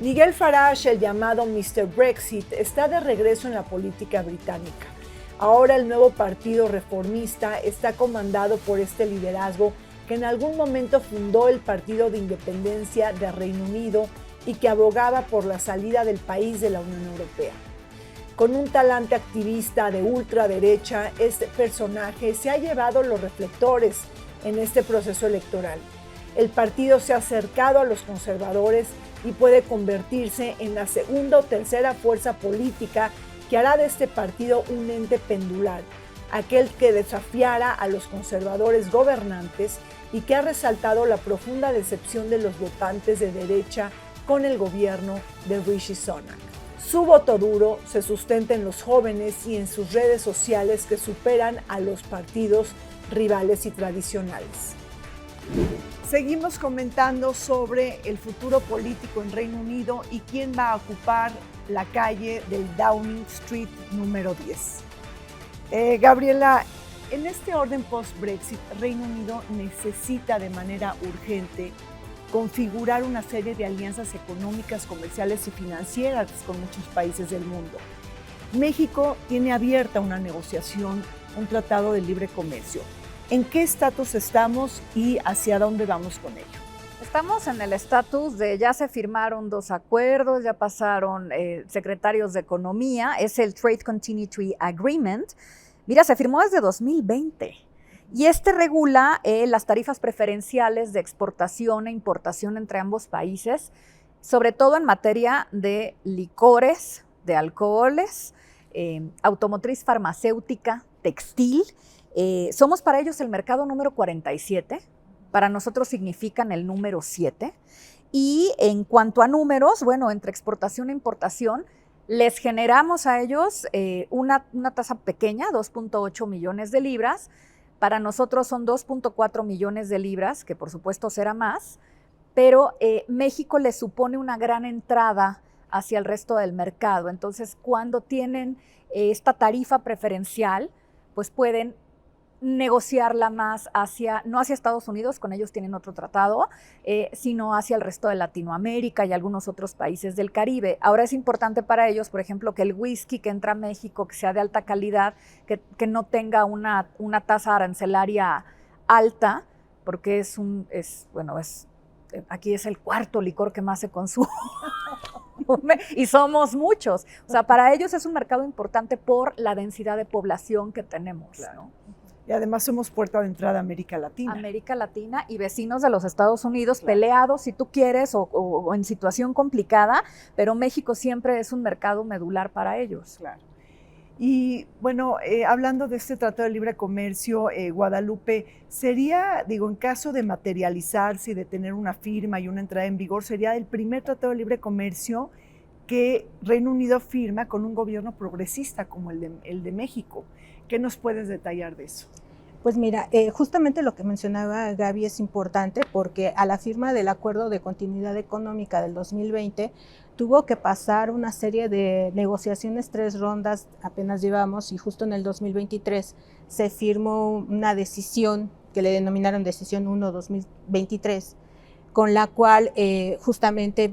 Speaker 2: Nigel Farage, el llamado Mr. Brexit, está de regreso en la política británica. Ahora el nuevo partido reformista está comandado por este liderazgo que en algún momento fundó el Partido de Independencia de Reino Unido y que abogaba por la salida del país de la Unión Europea. Con un talante activista de ultraderecha, este personaje se ha llevado los reflectores en este proceso electoral. El partido se ha acercado a los conservadores y puede convertirse en la segunda o tercera fuerza política que hará de este partido un ente pendular, aquel que desafiara a los conservadores gobernantes y que ha resaltado la profunda decepción de los votantes de derecha con el gobierno de Rishi Sunak. Su voto duro se sustenta en los jóvenes y en sus redes sociales que superan a los partidos rivales y tradicionales. Seguimos comentando sobre el futuro político en Reino Unido y quién va a ocupar la calle del Downing Street número 10. Gabriela, en este orden post-Brexit, Reino Unido necesita de manera urgente configurar una serie de alianzas económicas, comerciales y financieras con muchos países del mundo. México tiene abierta una negociación, un tratado de libre comercio. ¿En qué estatus estamos y hacia dónde vamos con ello?
Speaker 3: Estamos en el estatus de ya se firmaron 2 acuerdos, ya pasaron secretarios de Economía, es el Trade Continuity Agreement. Mira, se firmó desde 2020 y este regula las tarifas preferenciales de exportación e importación entre ambos países, sobre todo en materia de licores, de alcoholes, automotriz, farmacéutica, textil. Somos para ellos el mercado número 47, para nosotros significan el número 7. Y en cuanto a números, bueno, entre exportación e importación, les generamos a ellos una tasa pequeña, 2.8 millones de libras, Para nosotros son 2.4 millones de libras, que por supuesto será más, pero México le supone una gran entrada hacia el resto del mercado. Entonces, cuando tienen esta tarifa preferencial, pues pueden negociarla más no hacia Estados Unidos, con ellos tienen otro tratado, sino hacia el resto de Latinoamérica y algunos otros países del Caribe. Ahora es importante para ellos, por ejemplo, que el whisky que entra a México, que sea de alta calidad, que no tenga una tasa arancelaria alta, porque aquí es el cuarto licor que más se consume y somos muchos. O sea, para ellos es un mercado importante por la densidad de población que tenemos,
Speaker 2: claro,
Speaker 3: ¿no?
Speaker 2: Y además somos puerta de entrada a América Latina.
Speaker 3: América Latina y vecinos de los Estados Unidos,
Speaker 2: claro,
Speaker 3: peleados si tú quieres o en situación complicada, pero México siempre es un mercado medular para ellos.
Speaker 2: Claro. Y bueno, hablando de este Tratado de Libre Comercio, Guadalupe, sería, en caso de materializarse y de tener una firma y una entrada en vigor, sería el primer Tratado de Libre Comercio que Reino Unido firma con un gobierno progresista como el de México. ¿Qué nos puedes detallar de eso?
Speaker 4: Pues mira, justamente lo que mencionaba Gaby es importante porque a la firma del Acuerdo de Continuidad Económica del 2020 tuvo que pasar una serie de negociaciones, 3 rondas apenas llevamos, y justo en el 2023 se firmó una decisión que le denominaron Decisión 1-2023, con la cual justamente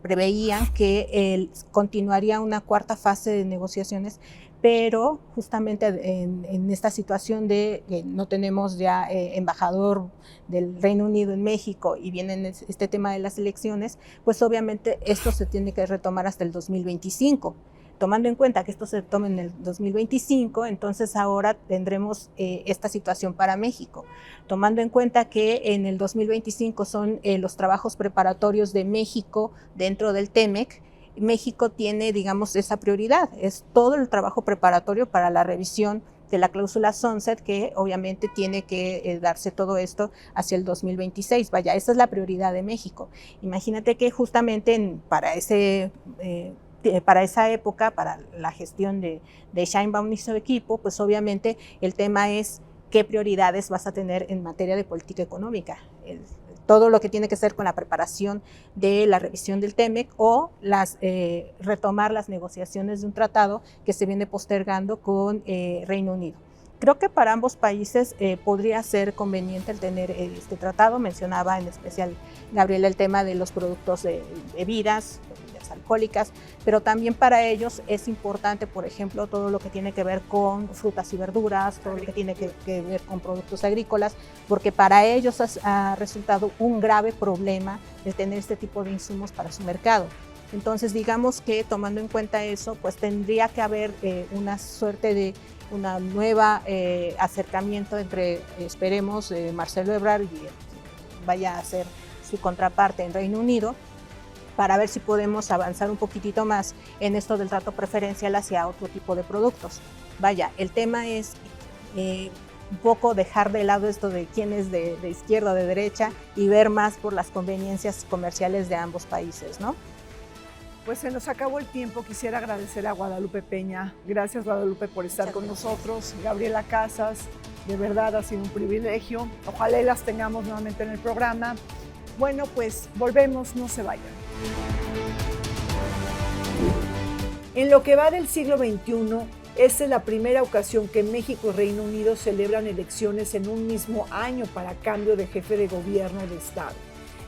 Speaker 4: preveían que continuaría una 4ª fase de negociaciones, pero justamente en esta situación de que no tenemos ya embajador del Reino Unido en México y viene este tema de las elecciones, pues obviamente esto se tiene que retomar hasta el 2025. Tomando en cuenta que esto se tome en el 2025, entonces ahora tendremos esta situación para México. Tomando en cuenta que en el 2025 son los trabajos preparatorios de México dentro del TEMEC, México tiene, digamos, esa prioridad, es todo el trabajo preparatorio para la revisión de la cláusula sunset, que obviamente tiene que darse todo esto hacia el 2026. Vaya, esa es la prioridad de México. Imagínate que justamente para esa época, para la gestión de Sheinbaum y su equipo, pues obviamente el tema es qué prioridades vas a tener en materia de política económica. Todo lo que tiene que ver con la preparación de la revisión del TEMEC o retomar las negociaciones de un tratado que se viene postergando con Reino Unido. Creo que para ambos países podría ser conveniente el tener este tratado. Mencionaba en especial Gabriela el tema de los productos de bebidas alcohólicas, pero también para ellos es importante, por ejemplo, todo lo que tiene que ver con frutas y verduras, todo lo que tiene que ver con productos agrícolas, porque para ellos ha resultado un grave problema el tener este tipo de insumos para su mercado. Entonces, digamos que tomando en cuenta eso, pues tendría que haber una suerte de una nueva acercamiento entre, esperemos, Marcelo Ebrard y vaya a ser su contraparte en Reino Unido, para ver si podemos avanzar un poquitito más en esto del trato preferencial hacia otro tipo de productos. Vaya, el tema es un poco dejar de lado esto de quién es de izquierda o de derecha y ver más por las conveniencias comerciales de ambos países, ¿no?
Speaker 2: Pues se nos acabó el tiempo. Quisiera agradecer a Guadalupe Peña. Gracias, Guadalupe, por estar con nosotros. Gabriela Casas, de verdad ha sido un privilegio. Ojalá las tengamos nuevamente en el programa. Bueno, pues volvemos, no se vayan. En lo que va del siglo XXI, esta es la primera ocasión que México y Reino Unido celebran elecciones en un mismo año para cambio de jefe de gobierno de Estado.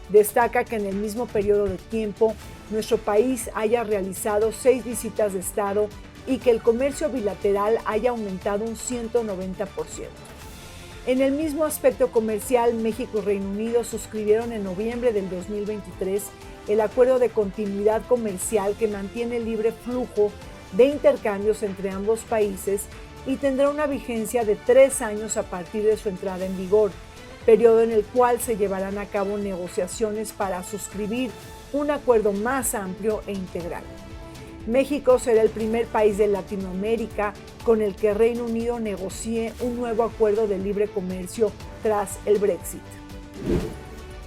Speaker 2: Destaca que en el mismo periodo de tiempo, nuestro país haya realizado 6 visitas de Estado y que el comercio bilateral haya aumentado un 190%. En el mismo aspecto comercial, México y Reino Unido suscribieron en noviembre del 2023 el Acuerdo de Continuidad Comercial que mantiene el libre flujo de intercambios entre ambos países y tendrá una vigencia de 3 años a partir de su entrada en vigor, periodo en el cual se llevarán a cabo negociaciones para suscribir un acuerdo más amplio e integral. México será el primer país de Latinoamérica con el que Reino Unido negocie un nuevo acuerdo de libre comercio tras el Brexit.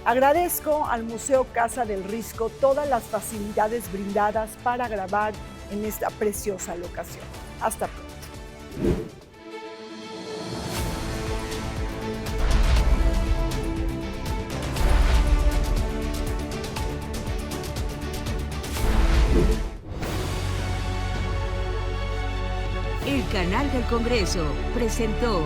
Speaker 2: Agradezco al Museo Casa del Risco todas las facilidades brindadas para grabar en esta preciosa locación. Hasta pronto.
Speaker 1: El canal del Congreso presentó